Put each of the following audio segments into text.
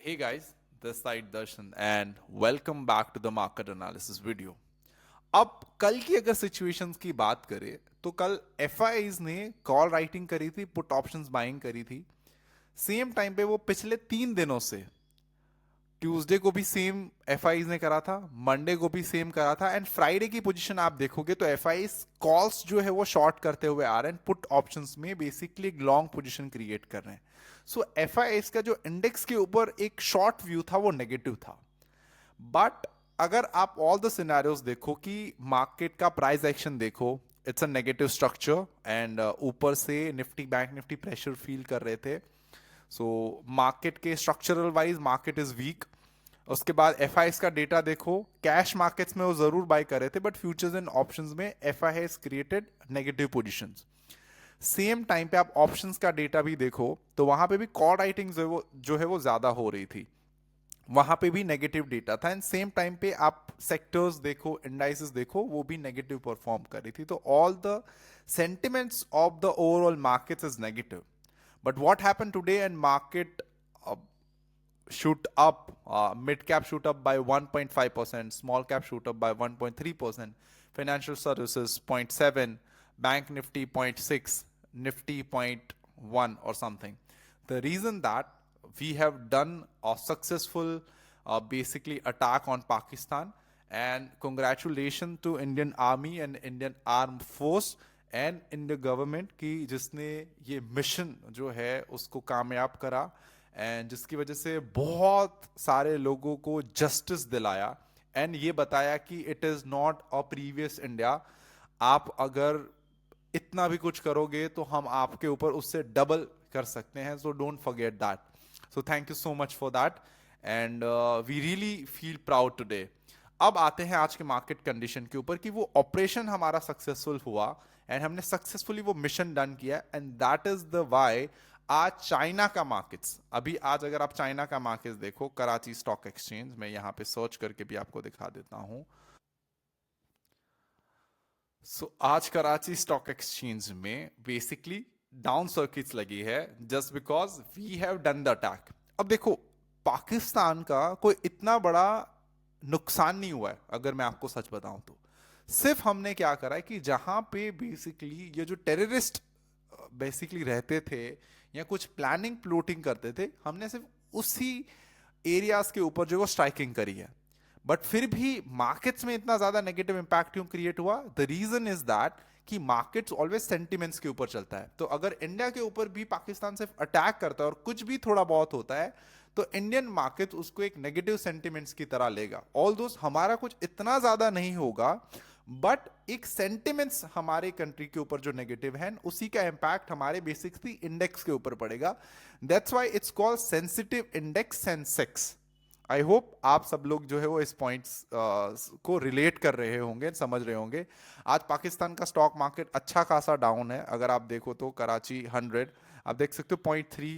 Hey guys, this side Darshan and welcome back to the market analysis video. अब कल की अगर situations की बात करें तो कल एफआईज ने कॉल राइटिंग करी थी, पुट ऑप्शंस बाइंग करी थी। सेम टाइम पे वो पिछले 3 दिनों से ट्यूसडे को भी सेम एफआईज ने करा था, मंडे को भी सेम करा था एंड फ्राइडे की पोजीशन आप देखोगे तो एफआईज कॉल्स जो है वो शॉर्ट करते हुए आ रहे हैं, पुट ऑप्शंस में बेसिकली एक लॉन्ग पोजीशन क्रिएट कर रहे हैं। सो एफआईज का जो इंडेक्स के ऊपर एक शॉर्ट व्यू था वो नेगेटिव था। बट अगर आप ऑल द सिनेरियोज देखो कि मार्केट का प्राइस एक्शन देखो, it's a negative structure and ऊपर से Nifty bank Nifty pressure feel कर रहे थे। सो मार्केट के structural wise market is weak. उसके बाद एफ का डेटा देखो, कैश मार्केट्स में वो जरूर बाय कर रहे थे बट फ्यूचर्स एंड ऑप्शंस में F I created negative positions. Same time पे आप ऑप्शंस का डेटा भी देखो तो वहां पे भी कॉल राइटिंग जो है वो ज्यादा हो रही थी, वहां पे भी नेगेटिव डेटा था एंड सेम टाइम पे आप सेक्टर्स देखो, इंडाइसेस देखो, वो भी नेगेटिव परफॉर्म कर रही थी। तो all the sentiments of the overall markets is negative. But what happened today and market shoot up, mid cap shoot up by 1.5%, small cap shoot up by 1.3%, financial services 0.7, bank nifty 0.6, nifty 0.1 or something. The reason that we have done a successful basically attack on Pakistan, and congratulations to Indian Army and Indian Armed Force and Indian government की जिसने ये mission जो है उसको कामयाब करा and जिसकी वजह से बहुत सारे लोगों को जस्टिस दिलाया एंड ये बताया कि it is not a previous India. आप अगर इतना भी कुछ करोगे तो हम आपके ऊपर उससे डबल कर सकते हैं। So don't forget that. So thank you so much for that and we really feel proud today. अब आते हैं आज के मार्केट कंडीशन के ऊपर कि वो ऑपरेशन हमारा सक्सेसफुल हुआ एंड हमने सक्सेसफुली वो मिशन डन किया and that is the why आज चाइना का मार्केट्स, अभी आज अगर आप चाइना का मार्केट्स देखो, कराची स्टॉक एक्सचेंज में यहां पे सर्च करके भी आपको दिखा देता हूं। आज कराची स्टॉक एक्सचेंज में बेसिकली डाउन सर्किट्स लगी है just because we have done the attack. अब देखो, पाकिस्तान का कोई इतना बड़ा नुकसान नहीं हुआ है अगर मैं आपको सच बताऊं तो। सिर्फ हमने क्या करा है कि जहां पे बेसिकली ये जो टेररिस्ट बेसिकली रहते थे या कुछ प्लानिंग प्लॉटिंग करते थे, हमने सिर्फ उसी एरियाज के ऊपर जो वो स्ट्राइकिंग करी है। बट फिर भी मार्केट्स में इतना ज्यादा नेगेटिव इंपैक्ट क्यों क्रिएट हुआ? द रीजन इज दैट कि मार्केट्स ऑलवेज सेंटिमेंट्स के ऊपर चलता है। तो अगर इंडिया के ऊपर भी पाकिस्तान सिर्फ अटैक करता है और कुछ भी थोड़ा बहुत होता है तो इंडियन मार्केट उसको एक नेगेटिव सेंटिमेंट्स की तरह लेगा। ऑल दोस्त हमारा कुछ इतना ज्यादा नहीं होगा बट एक सेंटिमेंट्स हमारे कंट्री के ऊपर जो नेगेटिव है उसी का इंपैक्ट हमारे बेसिकली इंडेक्स के ऊपर पड़ेगा। That's why it's called sensitive index Sensex. I hope आप सब लोग जो है वो इस पॉइंट्स को रिलेट कर रहे होंगे, समझ रहे होंगे। आज पाकिस्तान का स्टॉक मार्केट अच्छा खासा डाउन है। अगर आप देखो तो कराची 100 आप देख सकते हो 0.3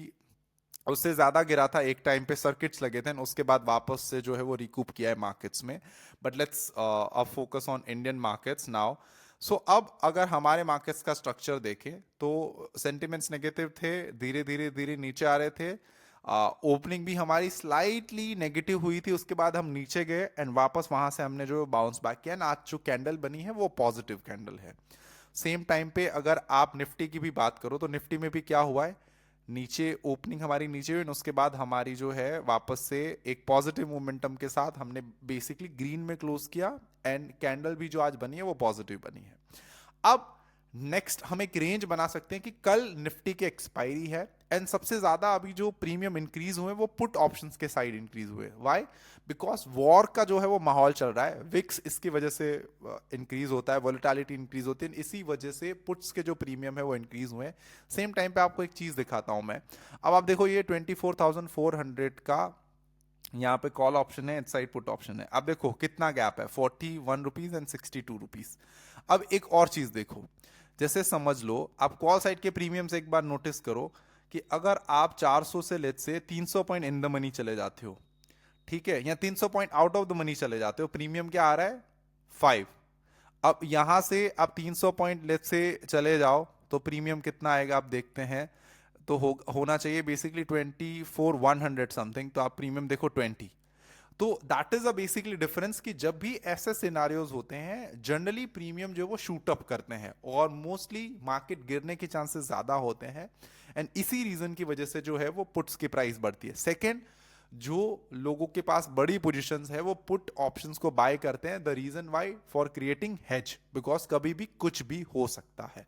उससे ज्यादा गिरा था, एक टाइम पे सर्किट्स लगे थे उसके बाद वापस से जो है वो रिकूप किया है मार्केट्स में। बट लेट्स अब focus on Indian markets now. So अब अगर हमारे मार्केट्स का स्ट्रक्चर देखें तो सेंटिमेंट्स नेगेटिव थे, धीरे धीरे धीरे नीचे आ रहे थे। ओपनिंग भी हमारी स्लाइटली नेगेटिव हुई थी, उसके बाद हम नीचे गए एंड वापस वहां से हमने जो बाउंस बैक किया, आज जो कैंडल बनी है वो पॉजिटिव कैंडल है। सेम टाइम पे अगर आप निफ्टी की भी बात करो तो निफ्टी में भी क्या हुआ है, नीचे ओपनिंग हमारी नीचे हुई, उसके बाद हमारी जो है वापस से एक पॉजिटिव मोमेंटम के साथ हमने बेसिकली ग्रीन में क्लोज किया एंड कैंडल भी जो आज बनी है वो पॉजिटिव बनी है। अब नेक्स्ट हम एक रेंज बना सकते हैं कि कल निफ्टी की एक्सपायरी है एंड सबसे ज्यादा अभी जो प्रीमियम इंक्रीज हुए वो पुट ऑप्शंस के साइड इंक्रीज हुए। व्हाई? बिकॉज वॉर का जो है वो माहौल चल रहा है, विक्स इसकी वजह से इंक्रीज होता है, वॉलेटिलिटी इंक्रीज होती है, इसी वजह से पुट्स के जो प्रीमियम है वो इंक्रीज हुए। सेम टाइम पे आपको एक चीज दिखाता हूं मैं। अब आप देखो ये 24,400 का यहाँ पे कॉल ऑप्शन है, इस साइड पुट ऑप्शन है। अब देखो कितना गैप है, 41 रुपीज एंड 62 रुपीज। अब एक और चीज देखो, जैसे समझ लो आप कॉल साइड के प्रीमियम से एक बार नोटिस करो कि अगर आप 400 से लेट से 300 पॉइंट इन द मनी चले जाते हो, ठीक है, या 300 point out of the money चले जाते हो, प्रीमियम क्या आ रहा है? 5। अब यहां से आप 300 पॉइंट लेट से चले जाओ तो प्रीमियम कितना आएगा आप देखते हैं। तो होना चाहिए बेसिकली 24,100 समथिंग, तो आप प्रीमियम देखो 20। तो that is a basically difference कि जब भी ऐसे सिनारियोज होते हैं जनरली प्रीमियम जो है वो शूट अप करते हैं और मोस्टली मार्केट गिरने के चांसेस ज्यादा होते हैं, एंड इसी रीजन की वजह से जो है वो पुट्स की प्राइस बढ़ती है। सेकंड, जो लोगों के पास बड़ी पोजीशंस है वो पुट ऑप्शंस को बाय करते हैं, the reason why for creating hedge, because कभी भी कुछ भी हो सकता है।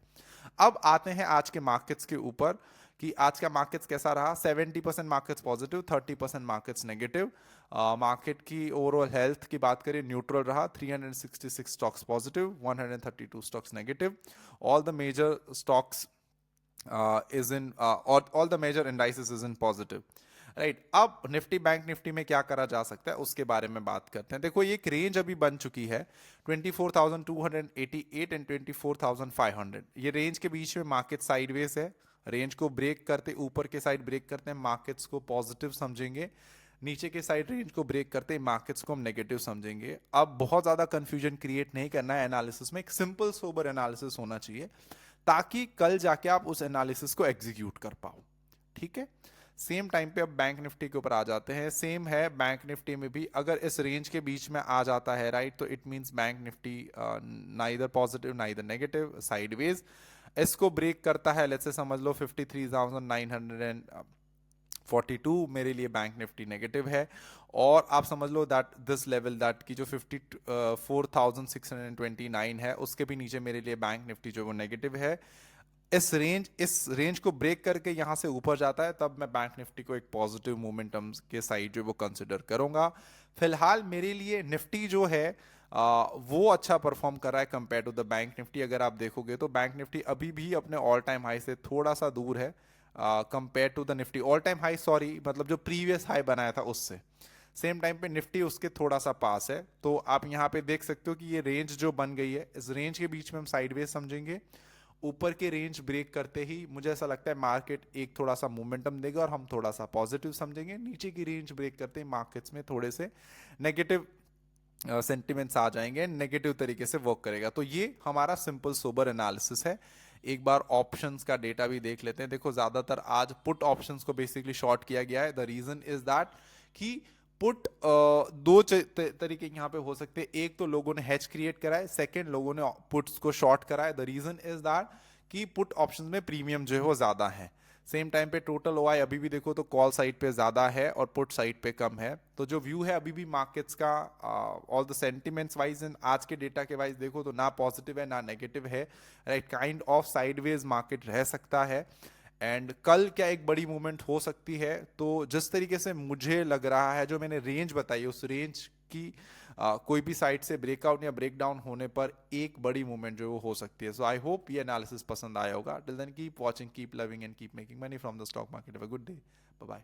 अब आते हैं आज के मार्केट्स के ऊपर कि आज का मार्केट्स कैसा रहा। 70% markets positive, 30% markets negative. Market की ओवरऑल हेल्थ की बात करें न्यूट्रल रहा, 366 stocks positive, 132 stocks negative. All the major stocks is in all the major indices is in positive, right. अब निफ्टी बैंक निफ्टी में क्या करा जा सकता है उसके बारे में बात करते हैं। देखो ये एक रेंज अभी बन चुकी है 24,288 एंड 24,500, ये रेंज के बीच में मार्केट साइडवेज है। रेंज को ब्रेक करते ऊपर के साइड ब्रेक करते हैं मार्केट्स को पॉजिटिव समझेंगे, नीचे के साइड रेंज को ब्रेक करते हैं मार्केट्स को हम नेगेटिव समझेंगे। अब बहुत ज्यादा कंफ्यूजन क्रिएट नहीं करना है एनालिसिस में, एक सिंपल सोबर एनालिसिस होना चाहिए ताकि कल जाके आप उस एनालिसिस को एग्जीक्यूट कर पाओ, ठीक है। सेम टाइम पे अब बैंक निफ्टी के ऊपर आ जाते हैं। सेम है बैंक निफ्टी में भी, अगर इस रेंज के बीच में आ जाता है राइट, तो it means bank Nifty neither positive neither negative, sideways. इसको ब्रेक करता है, लेट्स से समझ लो 53,942, मेरे लिए बैंक निफ्टी नेगेटिव है। और आप समझ लो दैट दिस लेवल दैट की जो 54,629 है उसके भी नीचे मेरे लिए बैंक निफ्टी जो वो नेगेटिव है। इस रेंज को ब्रेक करके यहां से ऊपर जाता है तब मैं बैंक निफ्टी को एक पॉजिटिव मोमेंटम के साइड जो वो कंसिडर करूंगा। फिलहाल मेरे लिए निफ्टी जो है वो अच्छा परफॉर्म कर रहा है compare to the bank Nifty. अगर आप देखोगे तो बैंक निफ्टी अभी भी अपने ऑल टाइम हाई से थोड़ा सा दूर है compare to the Nifty. All time high sorry, मतलब जो प्रीवियस हाई बनाया था उससे। सेम टाइम पे निफ्टी उसके थोड़ा सा पास है। तो आप यहाँ पे देख सकते हो कि ये रेंज जो बन गई है, इस रेंज के बीच में हम साइडवेज समझेंगे। ऊपर के रेंज ब्रेक करते ही मुझे ऐसा लगता है मार्केट एक थोड़ा सा मोमेंटम देगा और हम थोड़ा सा पॉजिटिव समझेंगे। नीचे की रेंज ब्रेक करते ही मार्केट्स में थोड़े से नेगेटिव सेंटिमेंट्स आ जाएंगे, नेगेटिव तरीके से वर्क करेगा। तो ये हमारा सिंपल सोबर एनालिसिस है। एक बार ऑप्शंस का डेटा भी देख लेते हैं। देखो ज्यादातर आज पुट ऑप्शंस को बेसिकली शॉर्ट किया गया है। द रीजन इज दैट कि पुट दो तरीके यहाँ पे हो सकते हैं। एक तो लोगों ने हेज क्रिएट करा है, सेकेंड लोगों ने पुट्स को शॉर्ट करा है। द रीजन इज दैट कि पुट ऑप्शंस में प्रीमियम जो है वो ज्यादा है। सेम टाइम पे टोटल ओआई अभी भी देखो तो कॉल साइड पे ज्यादा है और पुट साइड पे कम है। तो जो व्यू है अभी भी मार्केट्स का ऑल द सेंटिमेंट्स वाइज इन आज के डेटा के वाइज देखो तो ना पॉजिटिव है ना नेगेटिव है, right. Kind of sideways market रह सकता है। एंड कल क्या एक बड़ी मूवमेंट हो सकती है। तो जिस तरीके से मुझे लग रहा है, जो मैंने रेंज बताई उस रेंज की कोई भी साइड से ब्रेकआउट या ब्रेकडाउन होने पर एक बड़ी मूवमेंट जो हो सकती है। सो आई होप ये एनालिसिस पसंद आया होगा। Till then keep watching, keep loving and keep making money from the stock market. Have a good day, bye bye.